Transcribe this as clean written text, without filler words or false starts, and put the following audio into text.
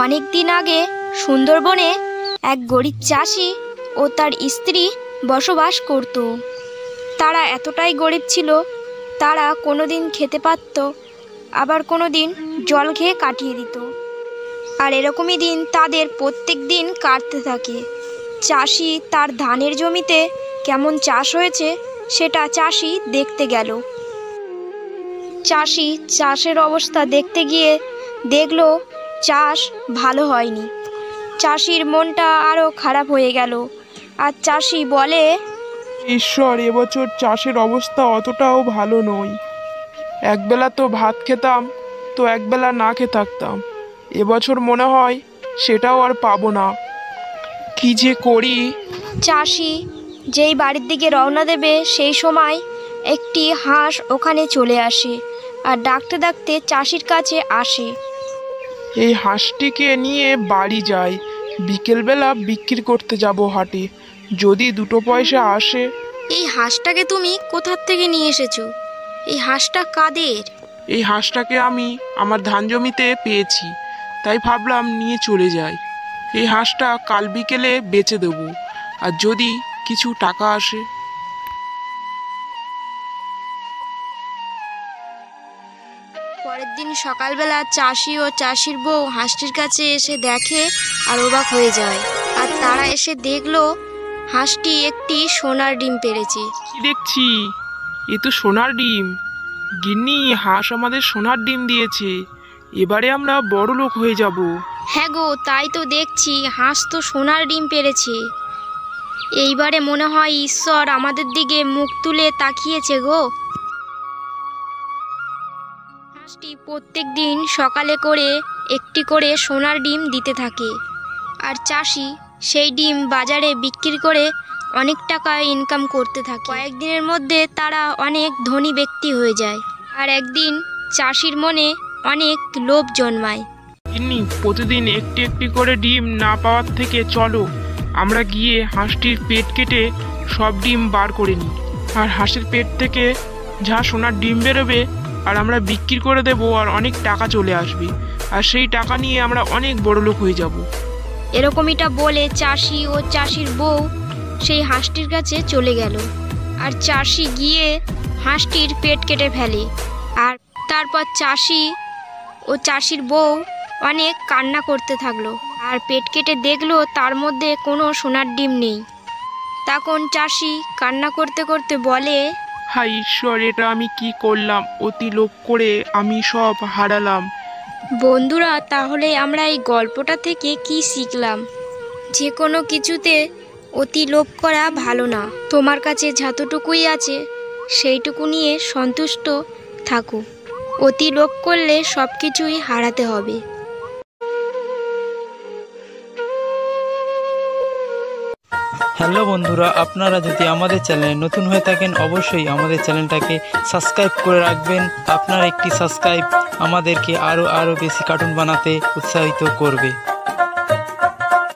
অনেক দিন আগে সুন্দরবনে এক গরিব চাষি ও তার স্ত্রী বসবাস করত। তারা এতটাই গরিব ছিল, তারা কোনোদিন খেতে পারত, আবার কোনোদিন জল খেয়ে কাটিয়ে দিত। আর এরকমই দিন তাদের প্রত্যেক দিন কাটতে থাকে। চাষি তার ধানের জমিতে কেমন চাষ হয়েছে সেটা চাষি দেখতে গেল। চাষি চাষের অবস্থা দেখতে গিয়ে দেখলো চাষ ভালো হয়নি। চাষির মনটা আরও খারাপ হয়ে গেল। আর চাষি বলে, ঈশ্বর, এবছর চাষের অবস্থা অতটাও ভালো নয়। একবেলা তো ভাত খেতাম, তো একবেলা না খেয়ে থাকতাম। এবছর মনে হয় সেটাও আর পাবো না। কি যে করি। চাষি যেই বাড়ির দিকে রওনা দেবে সেই সময় একটি হাঁস ওখানে চলে আসে আর ডাকতে ডাকতে চাষির কাছে আসে। এই হাঁসটিকে নিয়ে বাড়ি যাই, বিকেলবেলা বিক্রি করতে যাব হাটে, যদি দুটো পয়সা আসে। এই হাঁসটাকে তুমি কোথার থেকে নিয়ে এসেছো? এই হাঁসটা কাদের? এই হাঁসটাকে আমি আমার ধান জমিতে পেয়েছি, তাই ভাবলাম নিয়ে চলে যাই। এই হাঁসটা কাল বিকেলে বেচে দেবো, আর যদি কিছু টাকা আসে। পরের দিন সকালবেলা চাষি ও চাষির বউ হাঁসটির কাছে এসে দেখে আর অবাক হয়ে যায়। আর তারা এসে দেখলো হাঁসটি একটি সোনার ডিম পেড়েছে। কি দেখছি? এ তো সোনার ডিম। গিন্নি, হাঁস আমাদের সোনার ডিম দিয়েছে, এবারে আমরা বড় লোক হয়ে যাব। হ্যাঁ গো, তাই তো দেখছি, হাঁস তো সোনার ডিম পেড়েছে। এইবারে মনে হয় ঈশ্বর আমাদের দিকে মুখ তুলে তাকিয়েছে গো। হাঁসটি প্রত্যেক দিন সকালে করে একটি করে সোনার ডিম দিতে থাকে। আর চাষি সেই ডিম বাজারে বিক্রি করে অনেক টাকা ইনকাম করতে থাকে। কয়েকদিনের মধ্যে তারা অনেক ধনী ব্যক্তি হয়ে যায়। আর একদিন চাষির মনে অনেক লোভ জন্মায়। গিন্নি, প্রতিদিন একটি একটি করে ডিম না পাওয়ার থেকে চলো আমরা গিয়ে হাঁসটির পেট কেটে সব ডিম বার করে নিই। আর হাঁসের পেট থেকে যা সোনার ডিম বেরোবে আর আমরা বিক্রি করে দেবো, আর অনেক টাকা চলে আসবে, আর সেই টাকা নিয়ে আমরা অনেক বড় লোক হয়ে যাব। এরকমইটা বলে চাষি ও চাষির বউ সেই হাঁসটির কাছে চলে গেল। আর চাষি গিয়ে হাঁসটির পেট কেটে ফেলে। আর তারপর চাষি ও চাষির বউ অনেক কান্না করতে থাকলো। আর পেট কেটে দেখলো তার মধ্যে কোনো সোনার ডিম নেই। তখন চাষি কান্না করতে করতে বলে, হায় ঈশ্বর, এটা আমি কি করলাম? অতি লোভ করে আমি সব হারালাম। বন্ধুরা, তাহলে আমরা এই গল্পটা থেকে কি শিখলাম? যে কোনো কিছুতে অতি লোভ করা ভালো না। তোমার কাছে যতটুকুই আছে সেইটুকু নিয়ে সন্তুষ্ট থাকো। অতি লোভ করলে সব কিছুই হারাতে হবে। হ্যালো বন্ধুরা, আপনারা যদি আমাদের চ্যানেলে নতুন হয়ে থাকেন অবশ্যই আমাদের চ্যানেলটাকে সাবস্ক্রাইব করে রাখবেন। আপনার একটি সাবস্ক্রাইব আমাদেরকে আরও বেশি কার্টুন বানাতে উৎসাহিত করবে।